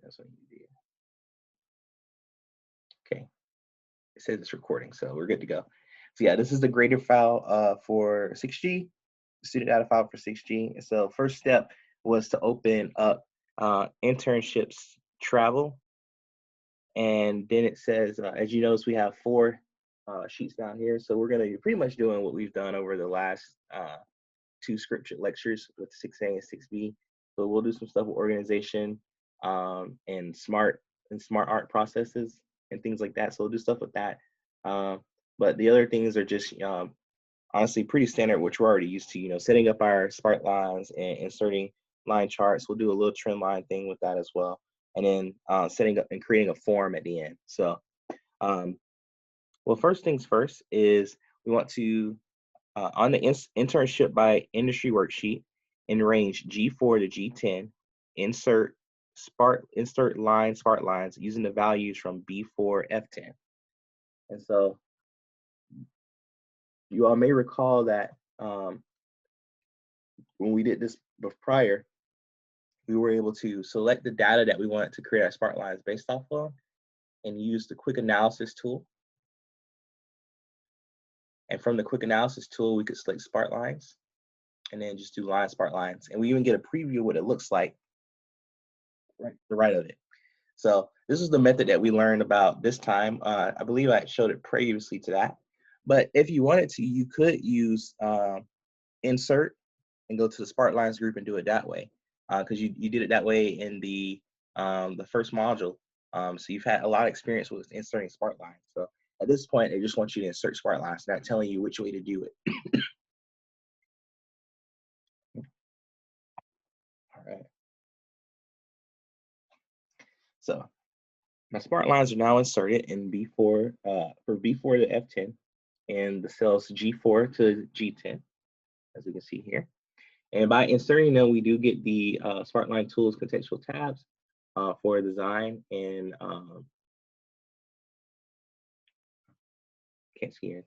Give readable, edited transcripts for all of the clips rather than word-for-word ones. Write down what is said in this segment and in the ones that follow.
That's what you did. Okay, it says it's recording, so we're good to go. So yeah, this is the grader file for 6G, student data file for 6G. And so first step was to open up internships travel. And then it says, as you notice, we have 4 sheets down here. So we're going to be pretty much doing what we've done over the last 2 scripture lectures with 6A and 6B. So we'll do some stuff with organization and smart art processes and things like that. So we'll do stuff with that. But the other things are just honestly pretty standard, which we're already used to. You know, setting up our spark lines and inserting line charts. We'll do a little trend line thing with that as well, and then setting up and creating a form at the end. So, well, first things first is we want to on the internship by industry worksheet in range G4 to G10, insert spark lines using the values from B4 F10. And so you all may recall that when we did this prior, we were able to select the data that we wanted to create our spark lines based off of and use the quick analysis tool. And from the quick analysis tool, we could select spark lines and then just do line spark lines. And we even get a preview of what it looks like right to the right of it. So this is the method that we learned about this time. I believe I showed it previously to that. But if you wanted to, you could use insert and go to the spark lines group and do it that way. Because you did it that way in the first module. So you've had a lot of experience with inserting spark lines. So at this point, they just want you to insert spark lines, not telling you which way to do it. All right. So my spark lines are now inserted in B4 for B4 to F10 and the cells G4 to G10, as we can see here. And by inserting them, we do get the Sparkline Tools contextual tabs for design and can't see anything,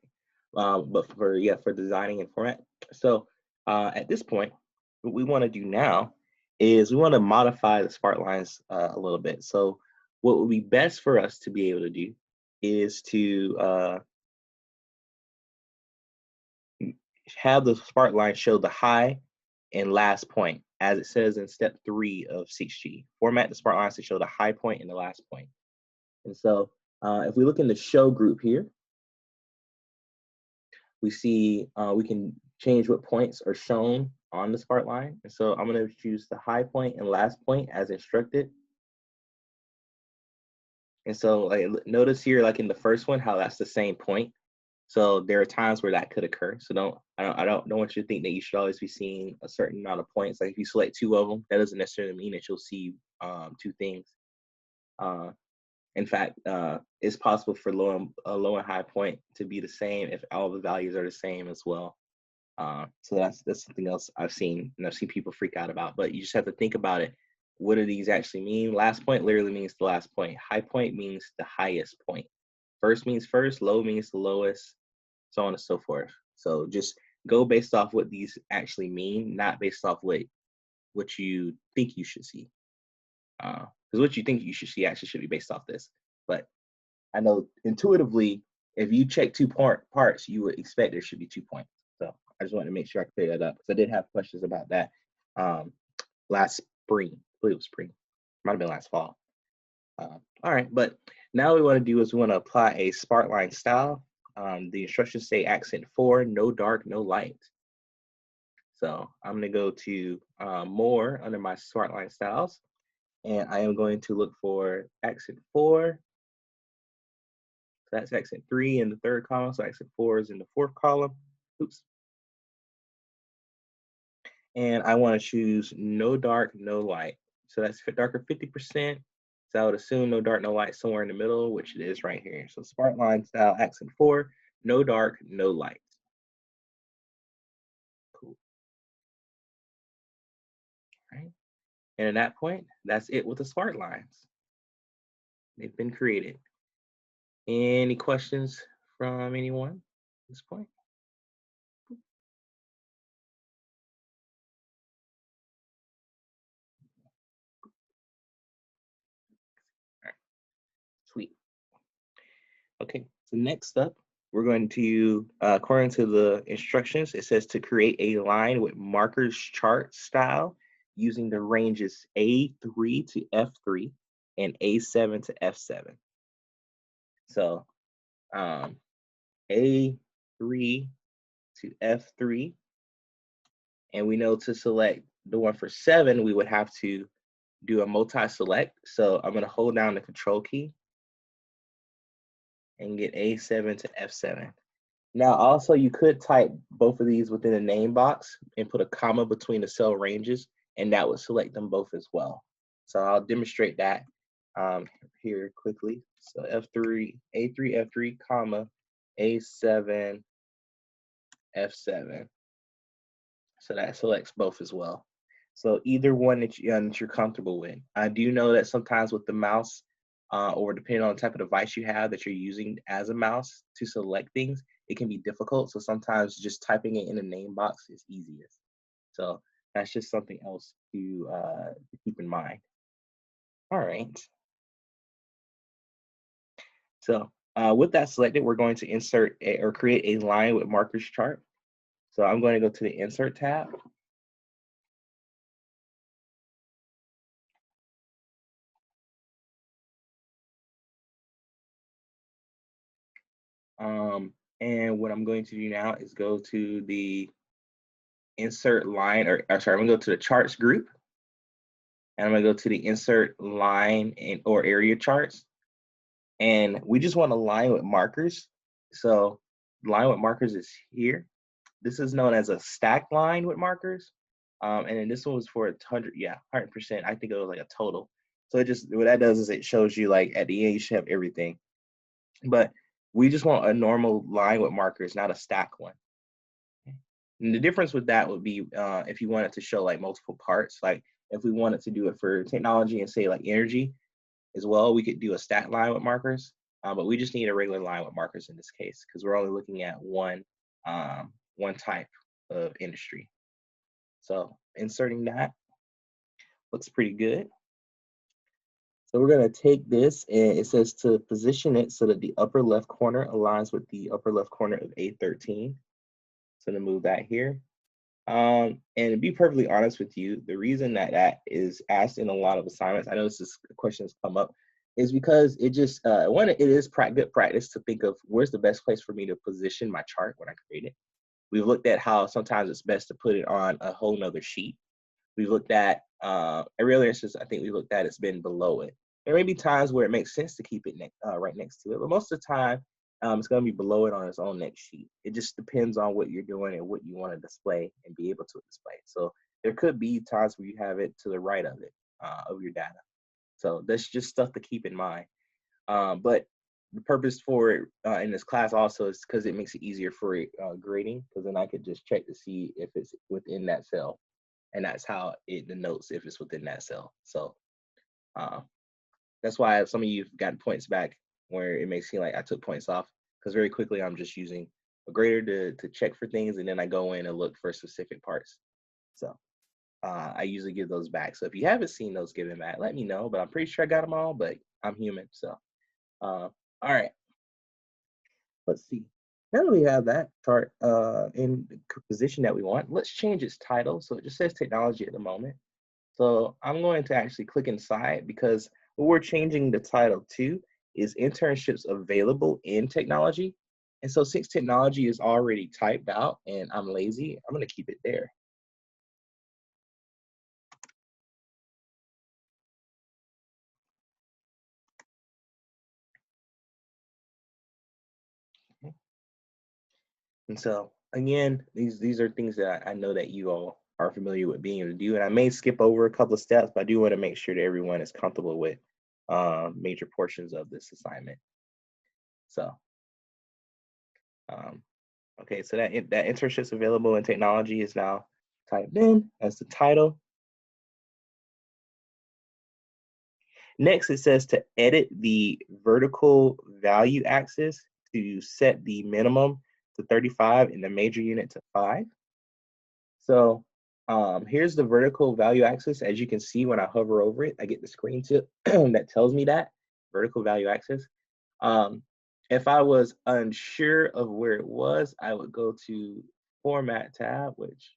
but for designing and format. So at this point, what we want to do now is we want to modify the Sparklines a little bit. So what would be best for us to be able to do is to have the Sparkline show the high and last point, as it says in step 3 of 6G. Format the spark lines to show the high point and the last point. And so if we look in the show group here, we see we can change what points are shown on the spark line. And so I'm going to choose the high point and last point as instructed. And so like, notice here, like in the first one, how that's the same point. So there are times where that could occur. So I don't want you to think that you should always be seeing a certain amount of points. Like if you select 2 of them, that doesn't necessarily mean that you'll see 2 things. In fact, it's possible for low and high point to be the same if all the values are the same as well. So that's something else I've seen, and I've seen people freak out about. But you just have to think about it. What do these actually mean? Last point literally means the last point. High point means the highest point. First means first. Low means the lowest. So on and so forth. So just go based off what these actually mean, not based off what you think you should see. Because what you think you should see actually should be based off this. But I know intuitively, if you check 2 parts, you would expect there should be 2 points. So I just wanted to make sure I could clear that up because I did have questions about that last spring. I believe it was spring. Might have been last fall. All right, but now what we want to do is we want to apply a sparkline style. The instructions say accent 4, no dark, no light. So I'm going to go to more under my sparkline styles, and I am going to look for accent 4. So that's accent 3 in the 3rd column. So accent 4 is in the 4th column. Oops. And I want to choose no dark, no light. So that's darker 50%. So I would assume no dark, no light somewhere in the middle, which it is right here. So sparkline style accent 4, no dark, no light. Cool. All right. And at that point, that's it with the spark lines. They've been created. Any questions from anyone at this point? Okay, so next up, we're going to, according to the instructions, it says to create a line with markers chart style using the ranges A3 to F3 and A7 to F7. So A3 to F3, and we know to select the one for 7, we would have to do a multi-select. So I'm going to hold down the control key and get A7 to F7. Now, also, you could type both of these within a name box and put a comma between the cell ranges, and that would select them both as well. So I'll demonstrate that here quickly. So F3, A3, F3, comma, A7, F7. So that selects both as well. So either one that you're comfortable with. I do know that sometimes with the mouse, or depending on the type of device you have that you're using as a mouse to select things, it can be difficult. So sometimes just typing it in a name box is easiest. So that's just something else to keep in mind. All right. So with that selected, we're going to insert or create a line with markers chart. So I'm going to go to the Insert tab. And what I'm going to do now is go to the insert line, or sorry, I'm gonna go to the charts group, and I'm gonna go to the insert line or area charts. And we just want a line with markers. So line with markers is here. This is known as a stack line with markers. And then this one was for 100%. I think it was like a total. So it just, what that does is it shows you like at the end, you should have everything. But we just want a normal line with markers, not a stack one. And the difference with that would be if you wanted to show like multiple parts, like if we wanted to do it for technology and say like energy as well, we could do a stack line with markers, but we just need a regular line with markers in this case because we're only looking at one type of industry. So inserting that looks pretty good. So we're gonna take this and it says to position it so that the upper left corner aligns with the upper left corner of A13. So to move that here. And to be perfectly honest with you, the reason that that is asked in a lot of assignments, I know this question has come up, is because it just, one, it is good practice to think of where's the best place for me to position my chart when I create it. We've looked at how sometimes it's best to put it on a whole nother sheet. We've looked at, every other instance I think we looked at, it's been below it. There may be times where it makes sense to keep it right next to it, but most of the time, it's going to be below it on its own next sheet. It just depends on what you're doing and what you want to display and be able to display. So there could be times where you have it to the right of it, of your data. So that's just stuff to keep in mind. But the purpose for it in this class also is because it makes it easier for grading, because then I could just check to see if it's within that cell. And that's how it denotes if it's within that cell. So that's why some of you've gotten points back where it may seem like I took points off, because very quickly I'm just using a grader to check for things, and then I go in and look for specific parts. So I usually give those back. So if you haven't seen those given back, let me know, but I'm pretty sure I got them all, but I'm human. So all right, let's see. Now that we have that chart in the position that we want, let's change its title. So it just says technology at the moment. So I'm going to actually click inside, because what we're changing the title to is internships available in technology. And so since technology is already typed out and I'm lazy, I'm going to keep it there. And so again, these are things that I know that you all are familiar with being able to do. And I may skip over a couple of steps, but I do want to make sure that everyone is comfortable with major portions of this assignment. So, okay, so that internships available in technology is now typed in as the title. Next, it says to edit the vertical value axis to set the minimum to 35 and the major unit to 5. So here's the vertical value axis. As you can see, when I hover over it, I get the screen tip that tells me that vertical value axis. And If I was unsure of where it was, I would go to Format tab, which,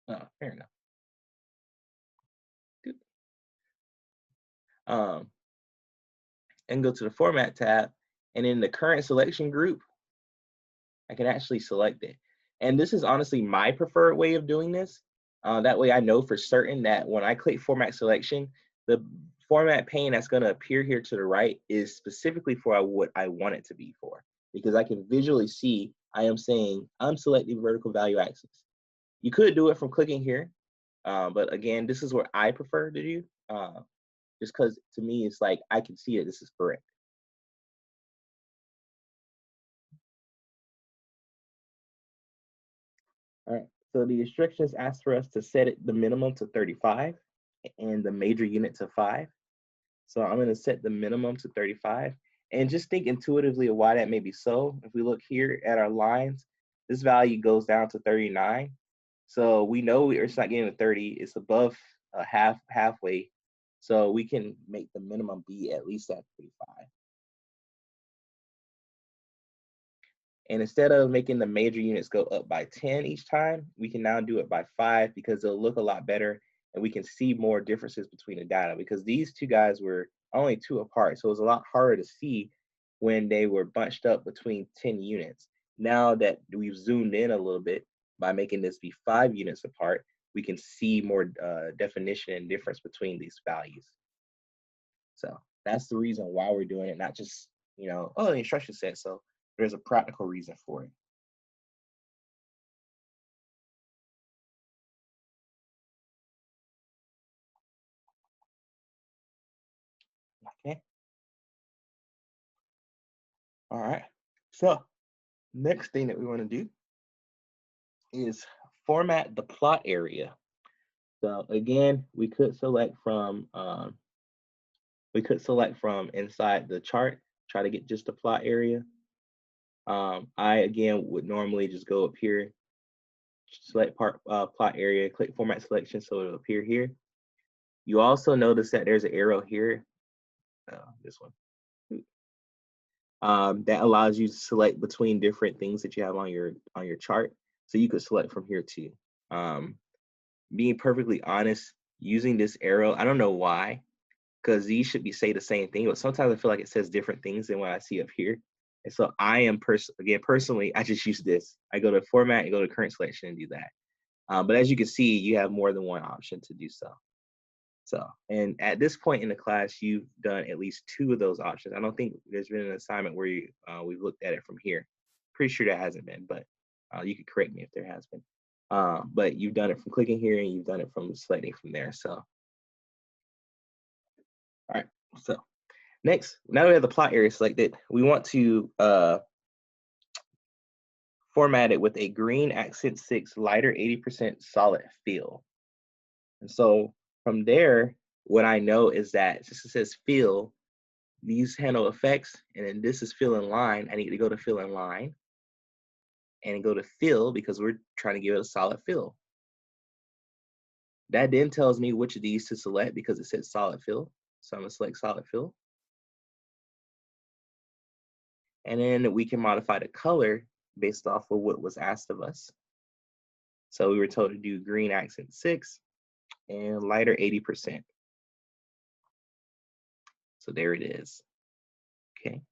oh, fair enough. Um, and go to the Format tab, and in the current selection group, I can actually select it. And this is honestly my preferred way of doing this. That way I know for certain that when I click Format Selection, the format pane that's going to appear here to the right is specifically for what I want it to be for, because I can visually see I am saying I'm selecting vertical value axis. You could do it from clicking here, but again, this is what I prefer to do, just because to me it's like I can see that this is correct. All right, so the instructions ask for us to set it the minimum to 35 and the major unit to 5. So I'm going to set the minimum to 35 and just think intuitively of why that may be so. If we look here at our lines, this value goes down to 39. So we know it's not getting to 30, it's above halfway. So we can make the minimum be at least at 35. And instead of making the major units go up by 10 each time, we can now do it by 5 because they'll look a lot better and we can see more differences between the data, because these two guys were only 2 apart. So it was a lot harder to see when they were bunched up between 10 units. Now that we've zoomed in a little bit by making this be 5 units apart, we can see more definition and difference between these values. So that's the reason why we're doing it, not just, oh, the instruction said so. There's a practical reason for it. Okay. All right. So next thing that we want to do is format the plot area. So again, we could select from inside the chart, try to get just the plot area. I again would normally just go up here, select plot area, click format selection so it'll appear here. You also notice that there's an arrow here, this one, that allows you to select between different things that you have on your chart. So you could select from here too. Being perfectly honest, using this arrow, I don't know why, because these should be say the same thing, but sometimes I feel like it says different things than what I see up here. And so I am personally, I just use this. I go to format and go to current selection and do that. But as you can see, you have more than one option to do so. So, and at this point in the class, you've done at least 2 of those options. I don't think there's been an assignment where we've looked at it from here. Pretty sure that hasn't been, but you could correct me if there has been. But you've done it from clicking here and you've done it from selecting from there. So, all right. So next, now that we have the plot area selected, we want to format it with a green accent 6 lighter 80% solid fill. And so from there, what I know is that since it says fill, these handle effects, and then this is fill in line. I need to go to fill in line and go to fill because we're trying to give it a solid fill. That then tells me which of these to select because it says solid fill. So I'm gonna select solid fill. And then we can modify the color based off of what was asked of us. So we were told to do green accent 6 and lighter 80%. So there it is. Okay.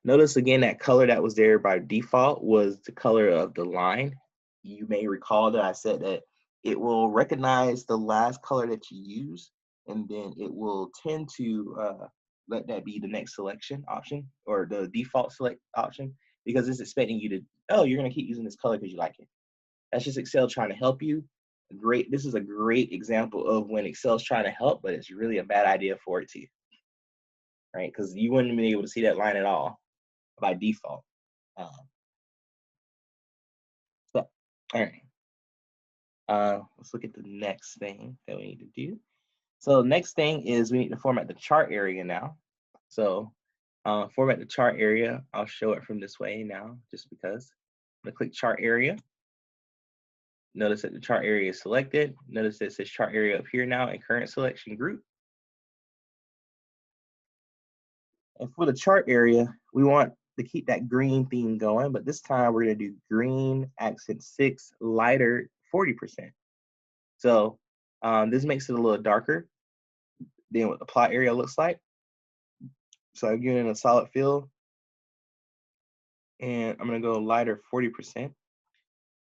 Notice again that color that was there by default was the color of the line. You may recall that I said that it will recognize the last color that you use, and then it will tend to let that be the next selection option or the default select option, because it's expecting you to, oh, you're going to keep using this color because you like it. That's just Excel trying to help you. This is a great example of when Excel's trying to help, but it's really a bad idea for it to, right? Because you wouldn't have been able to see that line at all by default. So, all right. Let's look at the next thing that we need to do. So next thing is we need to format the chart area now. So format the chart area. I'll show it from this way now, just because. I'm gonna click chart area. Notice that the chart area is selected. Notice that it says chart area up here now in current selection group. And for the chart area, we want to keep that green theme going, but this time we're going to do green accent 6, lighter 40%. So this makes it a little darker than what the plot area looks like. So I'm giving it a solid fill, and I'm going to go lighter 40%.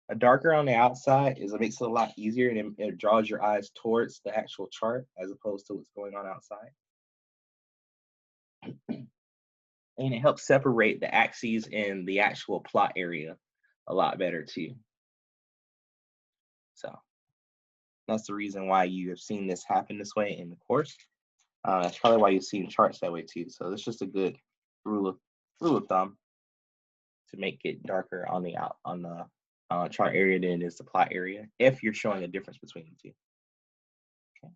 A darker on the outside it makes it a lot easier, and it draws your eyes towards the actual chart as opposed to what's going on outside. And it helps separate the axes and the actual plot area a lot better too. So that's the reason why you have seen this happen this way in the course. That's probably why you've seen charts that way too. So it's just a good rule of thumb to make it darker on the chart area than it is the plot area if you're showing a difference between the two. Okay.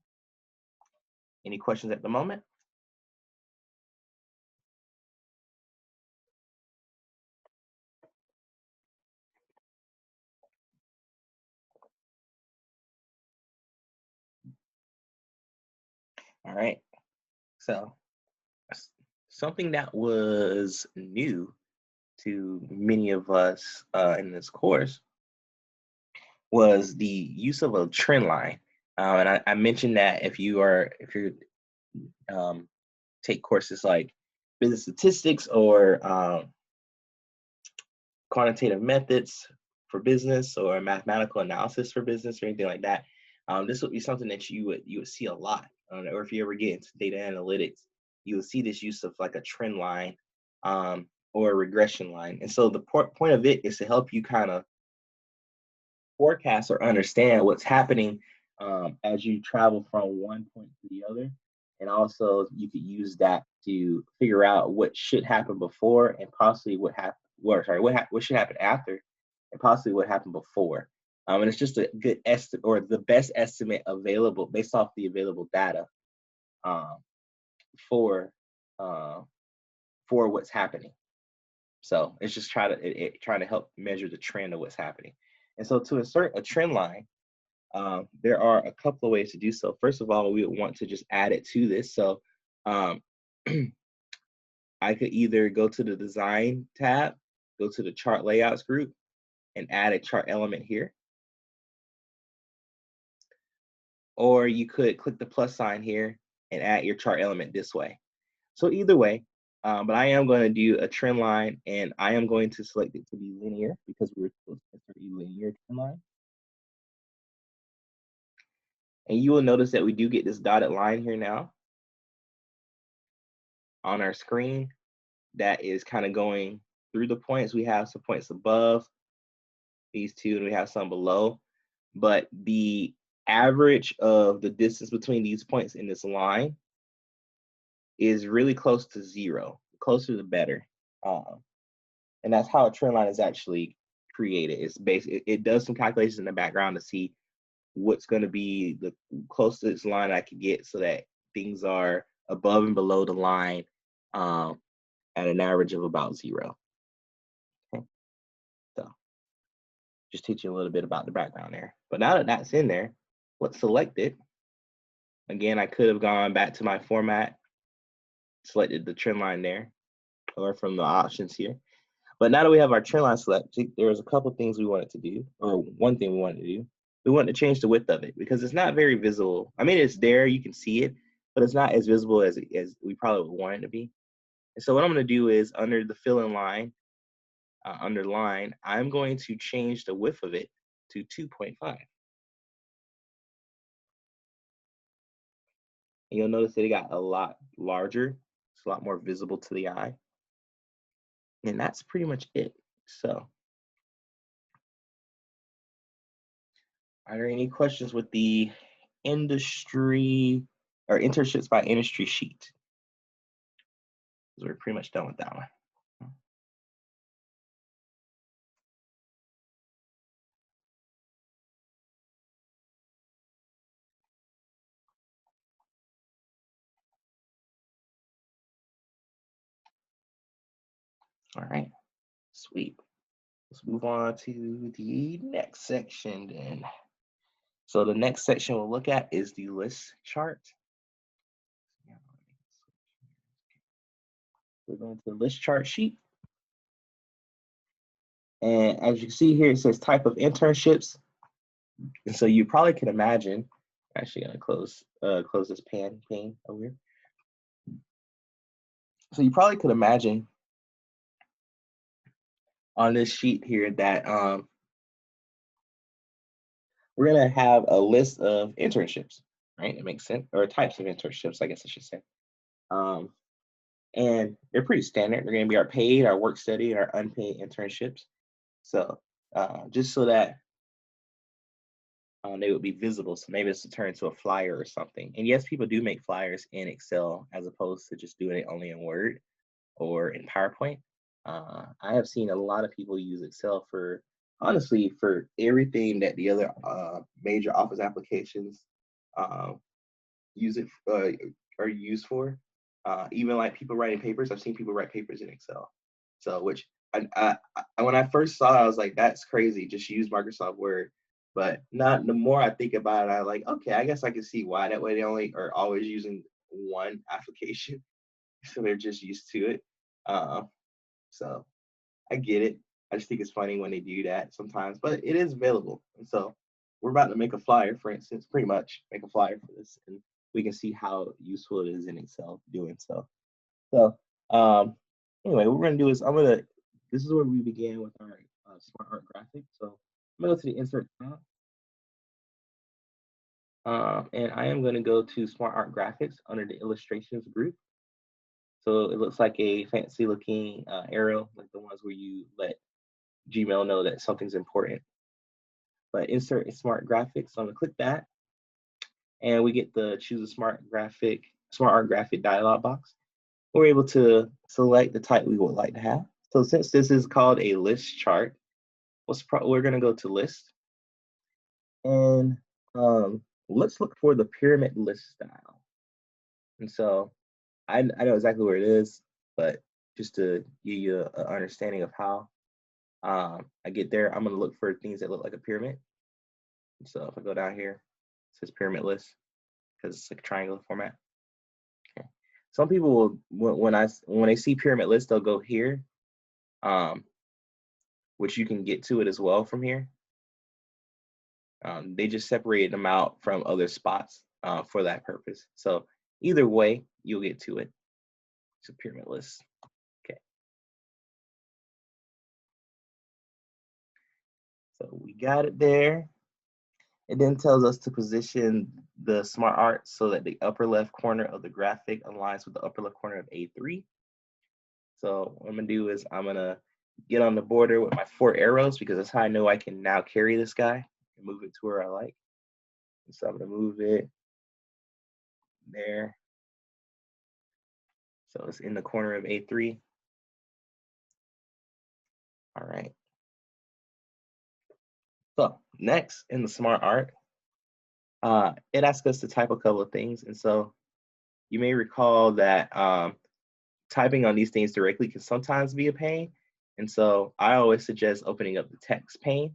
Any questions at the moment? All right. So something that was new to many of us in this course was the use of a trend line. And I mentioned that if you take courses like business statistics or quantitative methods for business or mathematical analysis for business or anything like that, this would be something that you would see a lot. Or if you ever get into data analytics, you will see this use of like a trend line or a regression line. And so the point of it is to help you kind of forecast or understand what's happening as you travel from one point to the other. And also you could use that to figure out what should happen before and possibly what should happen after and possibly what happened before. And it's just a good estimate or the best estimate available based off the available data for what's happening. So it's just trying to help measure the trend of what's happening. And so to insert a trend line, there are a couple of ways to do so. First of all, we would want to just add it to this. So I could either go to the design tab, go to the chart layouts group, and add a chart element here. Or you could click the plus sign here and add your chart element this way. So either way, but I am going to do a trend line, and I am going to select it to be linear because we were supposed to insert a linear trend line. And you will notice that we do get this dotted line here now on our screen that is kind of going through the points. We have some points above these two, and we have some below. But the average of the distance between these points in this line is really close to 0. Closer the better. And that's how a trend line is actually created. It's it does some calculations in the background to see what's going to be the closest line I could get so that things are above and below the line at an average of about 0. Okay. So just teach you a little bit about the background there. But now that that's in there, let's select it. Again, I could have gone back to my format, selected the trend line there, or from the options here. But now that we have our trend line selected, there's a couple things we wanted to do, or one thing we wanted to do. We wanted to change the width of it because it's not very visible. I mean, it's there, you can see it, but it's not as visible as we probably would want it to be. And so what I'm going to do is under the fill-in line, under line, I'm going to change the width of it to 2.5. And you'll notice that it got a lot larger. It's a lot more visible to the eye. And that's pretty much it. So are there any questions with the industry or internships by industry sheet? Because we're pretty much done with that one. All right, sweet. Let's move on to the next section then. So the next section we'll look at is the list chart. We're going to the list chart sheet. And as you can see here, it says type of internships. And so you probably can imagine, I'm actually gonna close this pane over here. So you probably could imagine on this sheet here that we're gonna have a list of internships, right? It makes sense, or types of internships, I guess I should say. And they're pretty standard. They're gonna be our paid, our work study, and our unpaid internships. So just so that they would be visible. So maybe it's to turn into a flyer or something. And yes, people do make flyers in Excel as opposed to just doing it only in Word or in PowerPoint. I have seen a lot of people use Excel for, honestly, for everything that the other major Office applications use it are used for. Even like people writing papers, I've seen people write papers in Excel. So which I when I first saw it, I was like, that's crazy. Just use Microsoft Word. But not the more I think about it, I'm like, okay, I guess I can see why. That way they only are always using one application, so they're just used to it. So I get it. I just think it's funny when they do that sometimes, but it is available. And so we're about to make a flyer, for instance, pretty much make a flyer for this, and we can see how useful it is in Excel doing so. So anyway, what we're gonna do is this is where we began with our smart art graphic. So I'm gonna go to the insert tab. And I am gonna go to smart art graphics under the illustrations group. So it looks like a fancy looking arrow, like the ones where you let Gmail know that something's important. But insert a smart graphic. So I'm gonna click that, and we get the choose a smart art graphic dialog box. We're able to select the type we would like to have. So since this is called a list chart, we're gonna go to list, and let's look for the pyramid list style. And so I know exactly where it is, but just to give you an understanding of how I get there, I'm gonna look for things that look like a pyramid. So if I go down here, it says pyramid list because it's like a triangle format. Okay. Some people will, when they see pyramid list, they'll go here, which you can get to it as well from here. They just separated them out from other spots for that purpose. So either way, you'll get to it. It's a pyramid list. Okay. So we got it there. It then tells us to position the smart art so that the upper left corner of the graphic aligns with the upper left corner of A3. So what I'm gonna do is I'm gonna get on the border with my 4 arrows because that's how I know I can now carry this guy and move it to where I like. And so I'm gonna move it there. So it's in the corner of A3. All right. So next in the smart art, it asks us to type a couple of things. And so you may recall that typing on these things directly can sometimes be a pain. And so I always suggest opening up the text pane.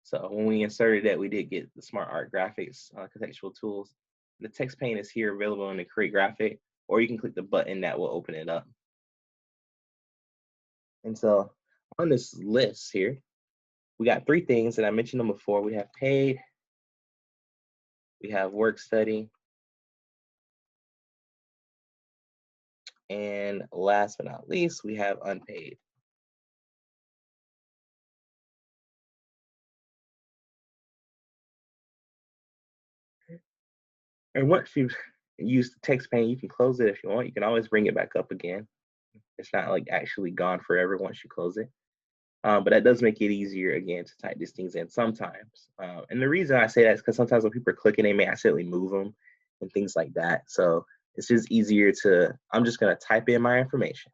So when we inserted that, we did get the smart art graphics contextual tools. The text pane is here available in the create graphic, or you can click the button that will open it up. And so on this list here, we got 3 things, and I mentioned them before. We have paid, we have work study, and last but not least, we have unpaid. And once you've used the text pane, you can close it if you want. You can always bring it back up again. It's not like actually gone forever once you close it. But that does make it easier again to type these things in sometimes. And the reason I say that is because sometimes when people are clicking, they may accidentally move them and things like that. So it's just easier I'm just gonna type in my information.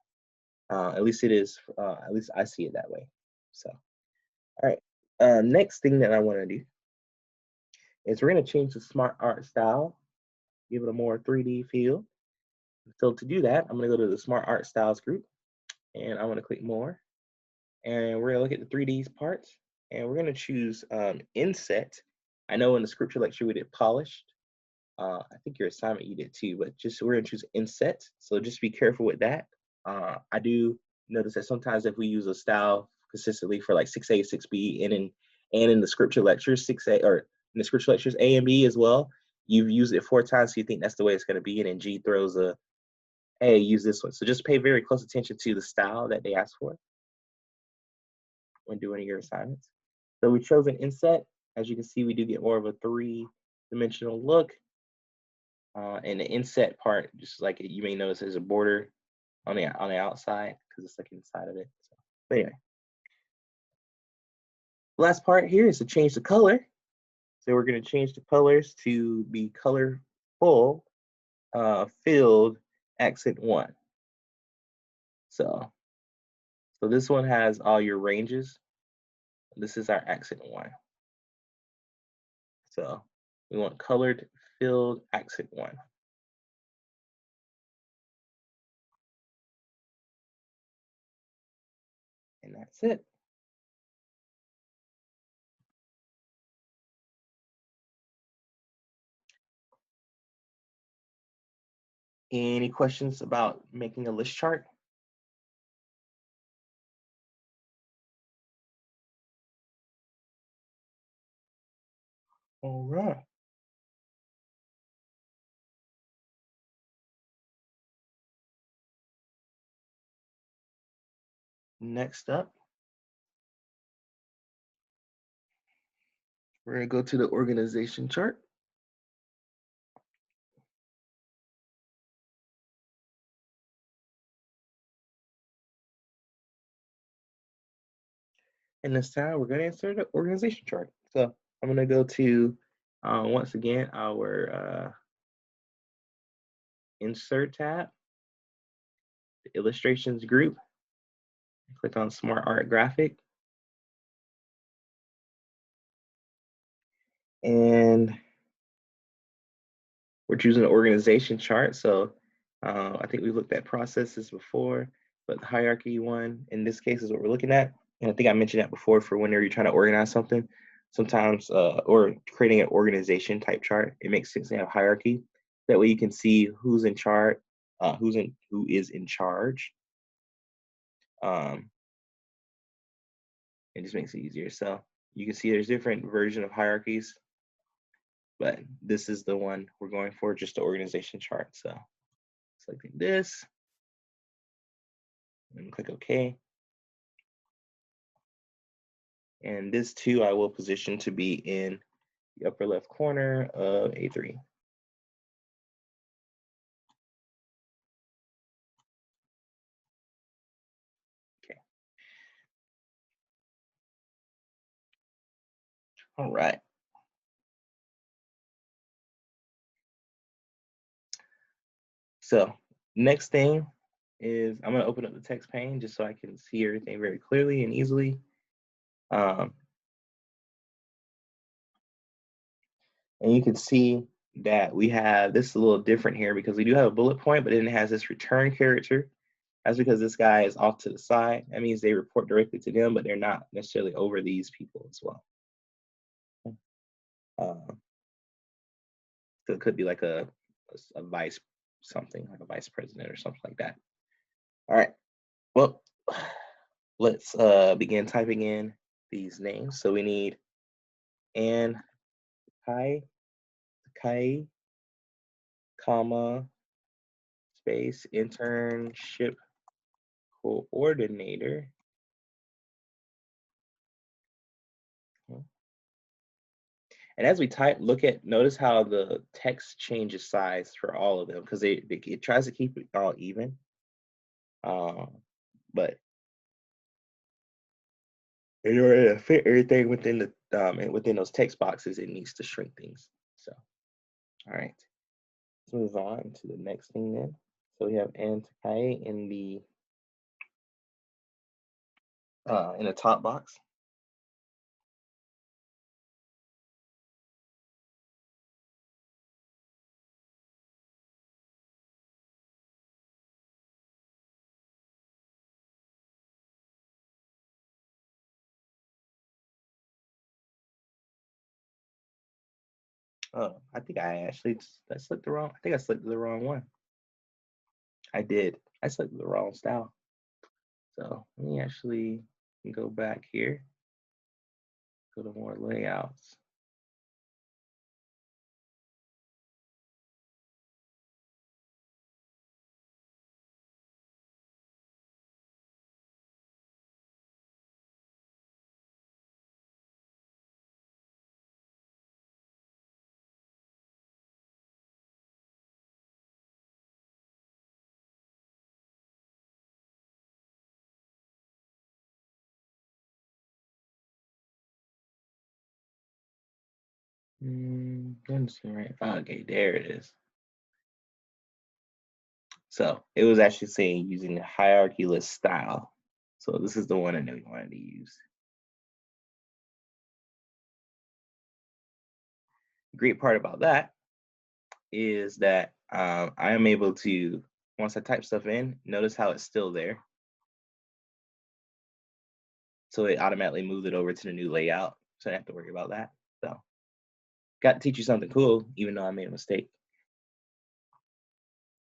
At least it is, at least I see it that way. So, all right. Next thing that I wanna do is we're gonna change the smart art style, give it a more 3D feel. So to do that, I'm gonna go to the smart art styles group, and I'm gonna click more. And we're gonna look at the 3D parts, and we're gonna choose inset. I know in the scripture lecture we did polished. I think your assignment you did too, but just we're gonna choose inset. So just be careful with that. I do notice that sometimes if we use a style consistently for like 6A, 6B, and in the scripture lectures, 6A or in the scripture lectures A and B as well, you've used it 4 times, so you think that's the way it's gonna be, and then G throws a, hey, use this one. So just pay very close attention to the style that they ask for when doing your assignments. So we chose an inset. As you can see, we do get more of a 3-dimensional look. And the inset part, just like you may notice, there's a border on the outside because it's like inside of it. So, but anyway, last part here is to change the color. So we're going to change the colors to be colorful, filled, accent 1. So this one has all your ranges. This is our accent 1. So we want colored, filled, accent 1. And that's it. Any questions about making a list chart? All right. Next up, we're going to go to the organization chart. And this time we're going to insert the organization chart. So I'm going to go to, once again, our insert tab, the illustrations group. Click on Smart Art Graphic. And we're choosing an organization chart. So I think we looked at processes before, but the hierarchy one in this case is what we're looking at. And I think I mentioned that before for whenever you're trying to organize something, sometimes, or creating an organization type chart, it makes sense to have hierarchy. That way you can see who's in charge, who is in charge. It just makes it easier. So you can see there's different version of hierarchies, but this is the one we're going for, just the organization chart. So selecting this and click OK. And this too, I will position to be in the upper left corner of A3. Okay. All right. So next thing is I'm going to open up the text pane just so I can see everything very clearly and easily. And you can see that we have this a little different here because we do have a bullet point, but then it has this return character. That's because this guy is off to the side. That means they report directly to them, but they're not necessarily over these people as well. So it could be like a vice something, like a vice president or something like that. All right. Well, let's begin typing in these names. So we need Ann Kai, comma, space, internship coordinator. And as we type, notice how the text changes size for all of them because it tries to keep it all even. But in order to fit everything within the and within those text boxes, it needs to shrink things. So, all right, let's move on to the next thing then. So we have Antakai in the top box. Oh, I think I selected the wrong. I think I selected the wrong one. I did. I selected the wrong style. So let me actually go back here. Go to more layouts. Let me see, right? Okay, there it is. So it was actually saying using the hierarchy list style. So this is the one I know we wanted to use. The great part about that is that I am able to, once I type stuff in, notice how it's still there. So it automatically moved it over to the new layout. So I don't have to worry about that. So got to teach you something cool, even though I made a mistake.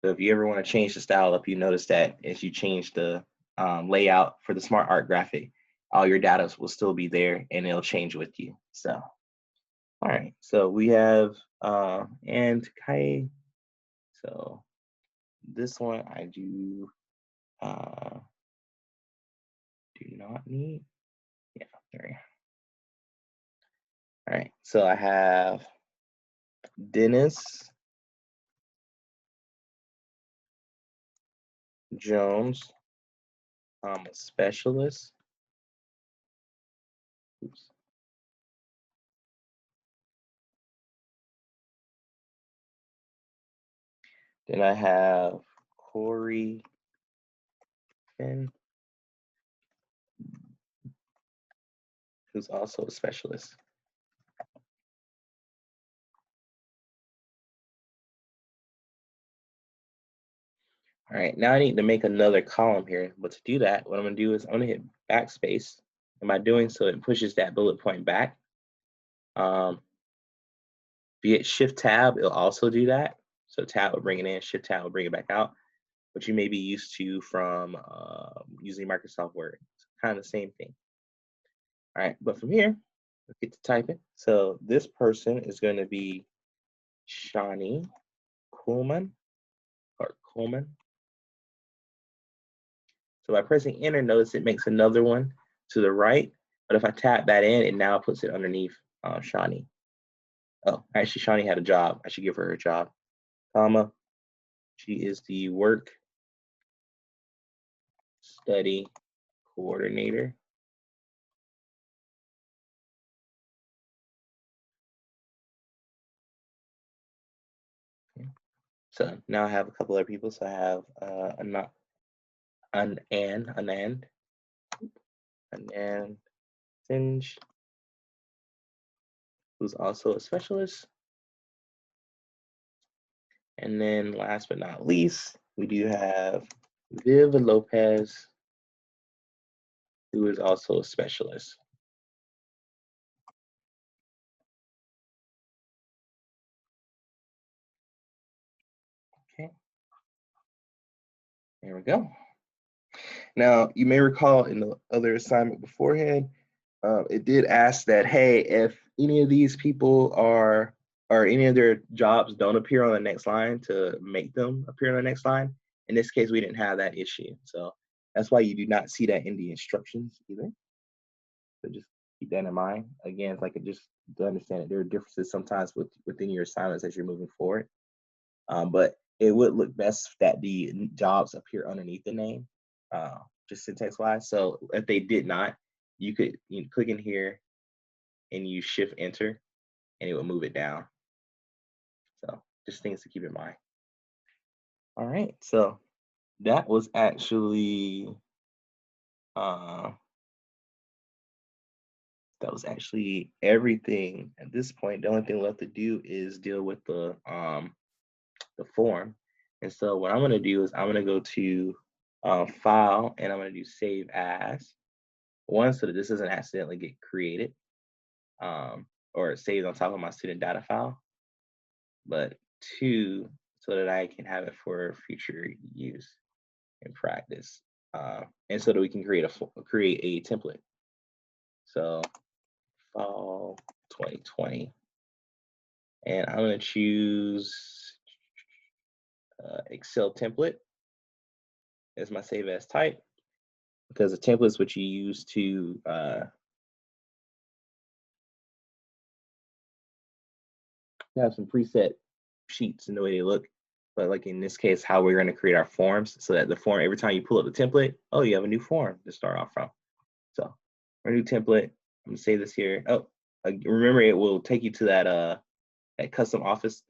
So if you ever want to change the style up, you notice that as you change the layout for the smart art graphic, all your data will still be there and it'll change with you. So, all right. So we have and Kai. So this one I do not need. Yeah, there we go. All right. So I have Dennis Jones. I'm a specialist. Oops. Then I have Corey Finn, who's also a specialist. All right, now I need to make another column here. But to do that, what I'm gonna do is I'm gonna hit backspace. And by doing so, it pushes that bullet point back. If you hit Shift Tab, it'll also do that. So Tab will bring it in, Shift Tab will bring it back out, which you may be used to from using Microsoft Word. It's kind of the same thing. All right, but from here, let's get to typing. So this person is going to be Shani Coleman or Coleman. So by pressing enter, notice it makes another one to the right. But if I tap that in, it now puts it underneath Shani. Oh, actually, Shani had a job. I should give her a job. Comma. She is the work study coordinator. Okay. So now I have a couple other people. So I have Anand Sinj, who's also a specialist. And then last but not least, we do have Viv Lopez, who is also a specialist. Okay, there we go. Now, you may recall in the other assignment beforehand, it did ask that, hey, if any of these people are, or any of their jobs don't appear on the next line, to make them appear on the next line. In this case, we didn't have that issue. So that's why you do not see that in the instructions either. So just keep that in mind. Again, it's like just to understand that there are differences sometimes within your assignments as you're moving forward. But it would look best that the jobs appear underneath the name, just syntax wise. So if they did not, you could click in here and you shift enter and it will move it down. So just things to keep in mind. All right, so that was actually everything at this point. The only thing left to do is deal with the form. And so what I'm going to do is I'm going to go to file and I'm going to do save as, one, so that this doesn't accidentally get created or saved on top of my student data file. but 2 so that I can have it for future use and practice, and so that we can create a template. So fall 2020, and I'm going to choose Excel template as my save as type, because the template is what you use to have some preset sheets and the way they look. But like in this case, how we're going to create our forms, so that the form, every time you pull up the template, oh, you have a new form to start off from. So our new template, I'm gonna save this here. Oh, remember, it will take you to that custom office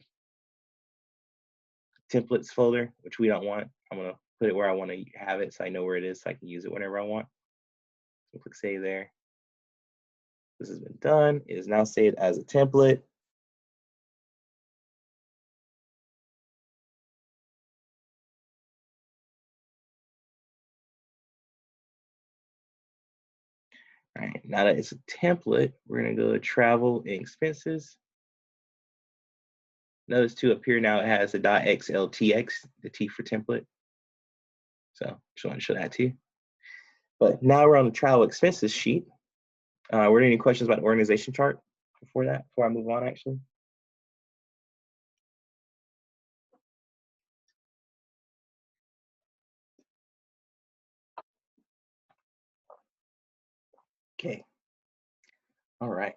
templates folder, which we don't want. I'm gonna put it where I want to have it, so I know where it is, so I can use it whenever I want. So click save there. This has been done. It is now saved as a template. All right, now that it's a template, we're gonna go to travel and expenses. Notice too, up here now it has a .xltx, the T for template. So just want to show that to you. But now we're on the travel expenses sheet. Were there any questions about the organization chart before I move on, actually? Okay. All right.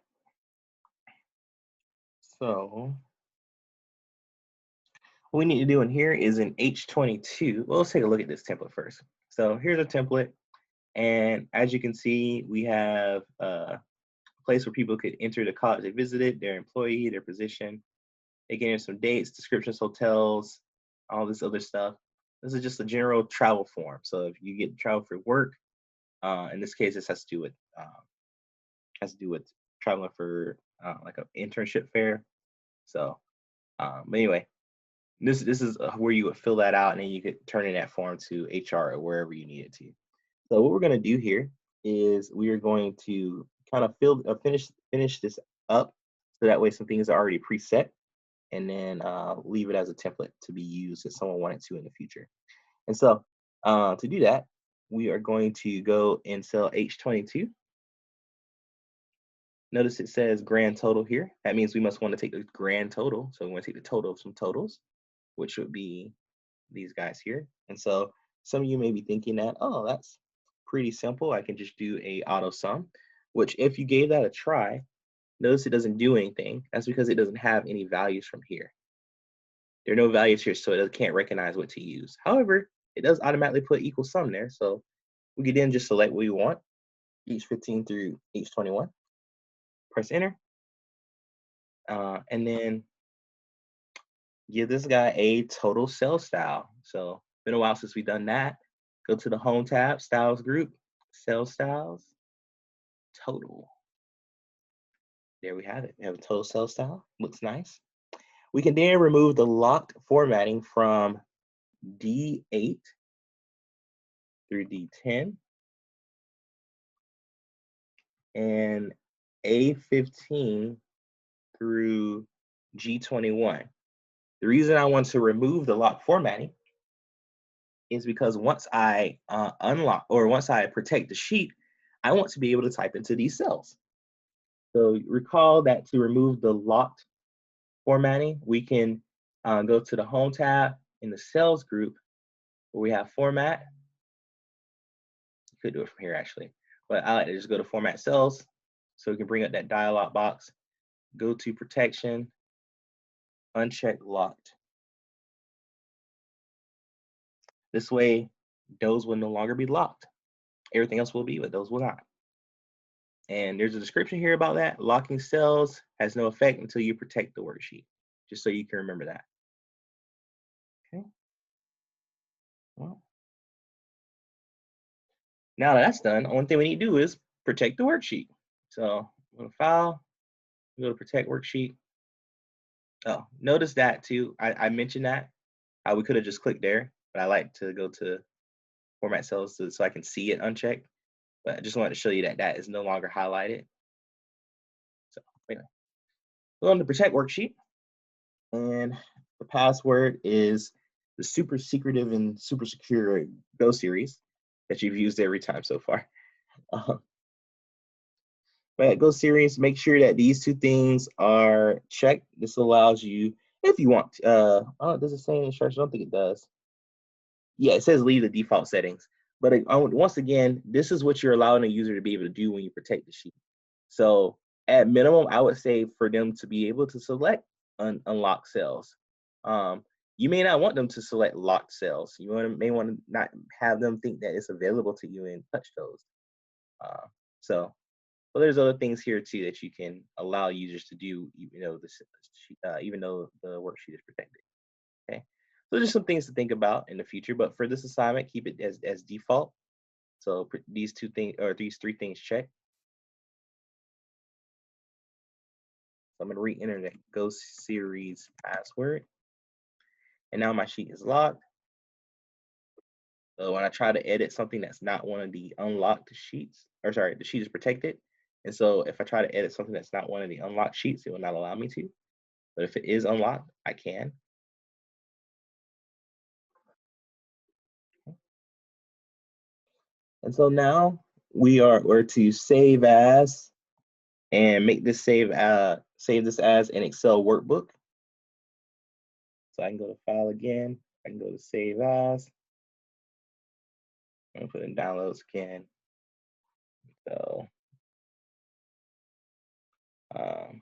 So what we need to do in here is in H22. Well, let's take a look at this template first. So here's a template. And as you can see, we have a place where people could enter the college they visited, their employee, their position. They can enter some dates, descriptions, hotels, all this other stuff. This is just a general travel form. So if you get travel for work, in this case, this has to do with traveling for like an internship fair. So, but anyway, this is where you would fill that out, and then you could turn in that form to HR or wherever you need it to. So what we're going to do here is we are going to kind of finish this up, so that way some things are already preset, and then leave it as a template to be used if someone wanted to in the future. And so to do that, we are going to go in cell H22. Notice it says grand total here. That means we must want to take the grand total. So we want to take the total of some totals, which would be these guys here. And so some of you may be thinking that, oh, that's pretty simple. I can just do a auto sum, which if you gave that a try, notice it doesn't do anything. That's because it doesn't have any values from here. There are no values here, so it can't recognize what to use. However, it does automatically put equal sum there. So we could then just select what we want, each 15 through each 21. Press enter, and then give this guy a total cell style. So it's been a while since we've done that. Go to the home tab, styles group, cell styles, total. There we have it. We have a total cell style. Looks nice. We can then remove the locked formatting from D8 through D10 and A15 through G21. The reason I want to remove the lock formatting is because once I unlock, or once I protect the sheet, I want to be able to type into these cells. So recall that to remove the locked formatting, we can go to the home tab in the cells group where we have format. You could do it from here actually, but I like to just go to format cells so we can bring up that dialog box, go to protection, uncheck locked. This way, those will no longer be locked. Everything else will be, but those will not. And there's a description here about that. Locking cells has no effect until you protect the worksheet, just so you can remember that. Okay. Well, now that that's done, the only thing we need to do is protect the worksheet. So go to File, go to Protect Worksheet. Oh, notice that too. I mentioned that. We could have just clicked there, but I like to go to Format Cells so I can see it unchecked. But I just wanted to show you that that is no longer highlighted. So anyway, go on to Protect Worksheet. And the password is the super secretive and super secure Go series that you've used every time so far. But Go series, make sure that these two things are checked. This allows you, if you want, oh, does it say in instructions? I don't think it does. Yeah, it says leave the default settings. But once again, this is what you're allowing a user to be able to do when you protect the sheet. So at minimum, I would say for them to be able to select unlock cells. You may not want them to select locked cells. You may want to not have them think that it's available to you and touch those. So but there's other things here too that you can allow users to do, even though the worksheet is protected. Okay, so just some things to think about in the future. But for this assignment, keep it as default. So these two things or these three things check. So I'm going to re-enter that Go series password, and now my sheet is locked. So when I try to edit something that's not one of the unlocked sheets, or sorry, the sheet is protected. And so if I try to edit something that's not one of the unlocked sheets, it will not allow me to. But if it is unlocked, I can. And so now we're to save as and make this save this as an Excel workbook. So I can go to file again. I can go to save as. I'm gonna put in downloads again. So let's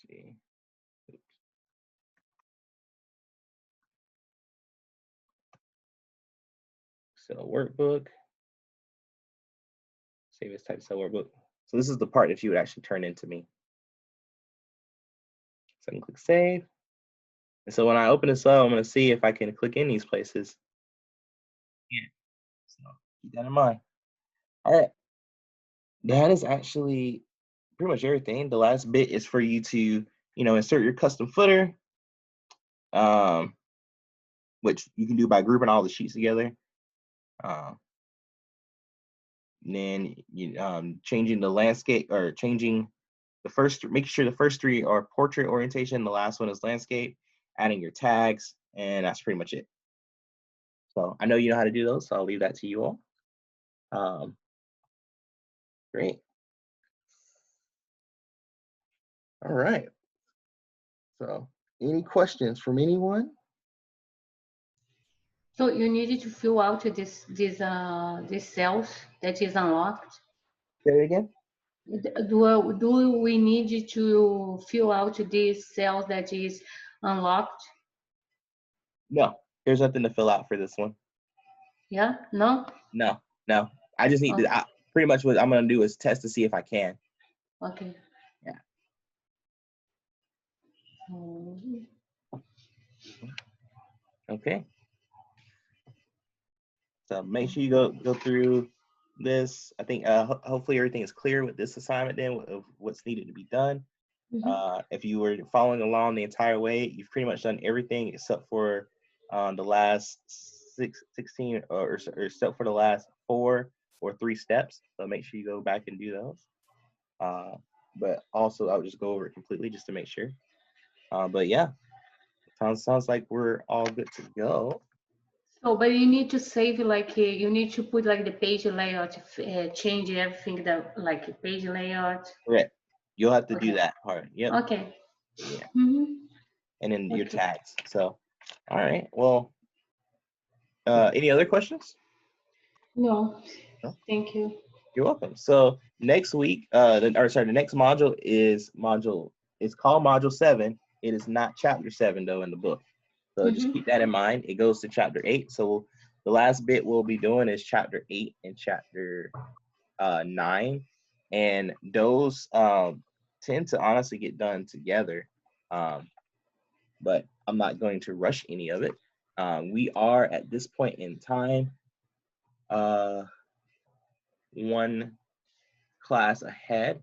see. Oops. Excel workbook. Save as type Excel workbook. So this is the part that you would actually turn into me. So I can click save. And so when I open this up, I'm going to see if I can click in these places. Yeah. So keep that in mind. All right. That is actually pretty much everything. The last bit is for you to, insert your custom footer, which you can do by grouping all the sheets together. Then changing the landscape or changing the first, making sure the first three are portrait orientation. The last one is landscape, adding your tags, and that's pretty much it. So I know you know how to do those, so I'll leave that to you all. Great. All right. So any questions from anyone? So you needed to fill out this cells that is unlocked. Say it again. Do we need to fill out these cells that is unlocked? No, there's nothing to fill out for this one. Yeah? No? No, no. I just need Oh, to, pretty much what I'm going to do is test to see if I can. okay. Yeah. Mm. Okay. So make sure you go through this. I think hopefully everything is clear with this assignment then of what's needed to be done. If you were following along the entire way, you've pretty much done everything except for the last 16 or except for the last 4 or 3 steps. So make sure you go back and do those. But also I'll just go over it completely just to make sure. But yeah, sounds like we're all good to go. So, but you need to save you need to put like the page layout, change everything that like page layout. Correct. You'll have to do Okay. that part. Yep. Okay. Yeah. Mm-hmm. And then your Okay. tags. So, all right. Well, any other questions? No, No? thank you. You're welcome. So next week, the next module is it's called module 7. It is not chapter 7 though in the book. So just keep Mm-hmm. that in mind. It goes to chapter 8. So the last bit we'll be doing is chapter 8 and chapter 9. And those tend to honestly get done together. But I'm not going to rush any of it. We are at this point in time one class ahead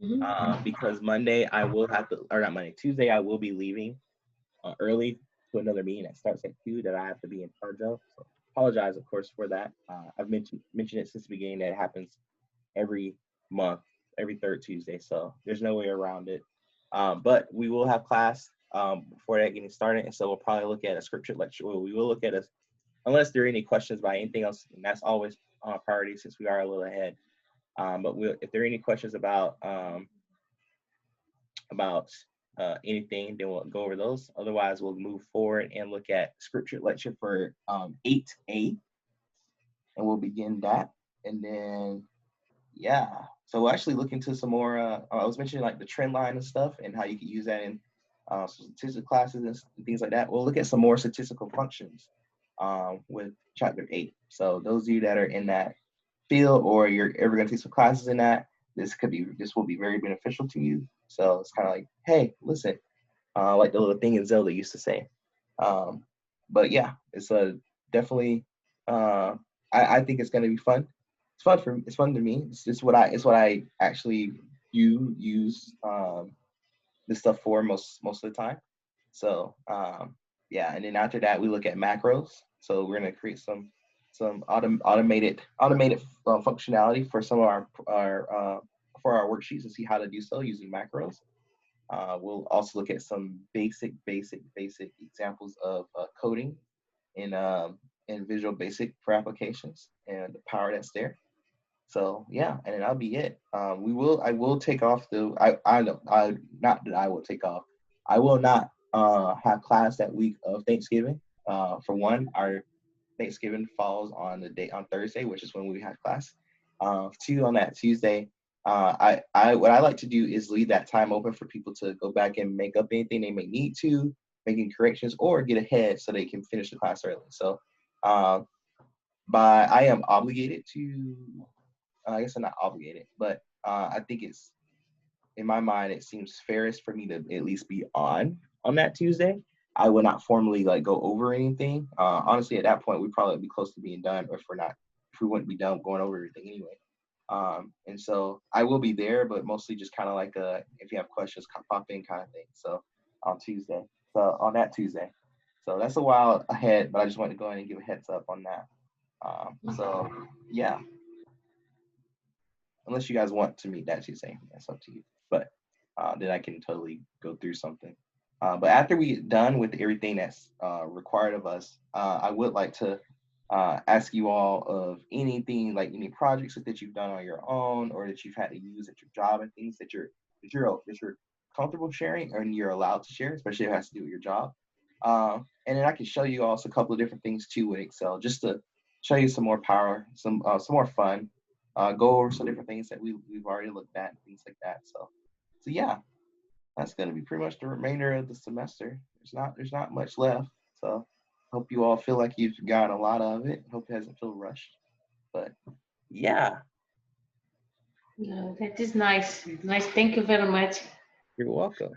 Mm-hmm. because Monday I will have to, or not Monday, Tuesday I will be leaving early to another meeting that starts at 2 that I have to be in charge of. So apologize, of course, for that. I've mentioned it since the beginning that it happens every month. every third Tuesday, so there's no way around it. But we will have class before that getting started, and so we'll probably look at a scripture lecture. Well, we will look at unless there are any questions about anything else, and that's always on priority since we are a little ahead. But if there are any questions about anything, then we'll go over those. Otherwise, we'll move forward and look at scripture lecture for 8A, and we'll begin that. And then, yeah, so we'll actually look into some more. I was mentioning like the trend line and stuff, and how you can use that in statistics classes and things like that. We'll look at some more statistical functions with chapter 8. So those of you that are in that field, or you're ever going to take some classes in that, this will be very beneficial to you. So it's kind of like, hey, listen, like the little thing in Zelda used to say. But yeah, it's definitely. I think it's going to be fun. It's fun to me. It's what I actually use this stuff for most of the time. So yeah, and then after that we look at macros. So we're going to create some automated functionality for some of our worksheets, and see how to do so using macros. We'll also look at some basic examples of coding in Visual Basic for applications and the power that's there. So yeah, and then that'll be it. I will take off not that I will take off. I will not have class that week of Thanksgiving. For one, our Thanksgiving falls on Thursday, which is when we have class. Two, on that Tuesday, what I like to do is leave that time open for people to go back and make up anything they may need to, making corrections, or get ahead so they can finish the class early. So, I am obligated to. I guess I'm not obligated, but I think it's, in my mind, it seems fairest for me to at least be on that Tuesday. I will not formally like go over anything. Honestly, at that point, we'd probably be close to being done, or if we wouldn't be done going over everything anyway. And so I will be there, but mostly just kind of like if you have questions, pop in kind of thing. So on that Tuesday. So that's a while ahead, but I just wanted to go ahead and give a heads up on that. So yeah. Unless you guys want to meet that Tuesday, that's up to you. But then I can totally go through something. But after we get done with everything that's required of us, I would like to ask you all of anything, like any projects that you've done on your own, or that you've had to use at your job, and things that you're comfortable sharing, and you're allowed to share, especially if it has to do with your job. And then I can show you also a couple of different things too with Excel, just to show you some more power, some more fun. Go over some different things that we've already looked at, things like that. So yeah, that's going to be pretty much the remainder of the semester. There's not much left. So hope you all feel like you've got a lot of it. Hope it hasn't felt rushed. But yeah. Yeah, that is nice. Nice. Thank you very much. You're welcome.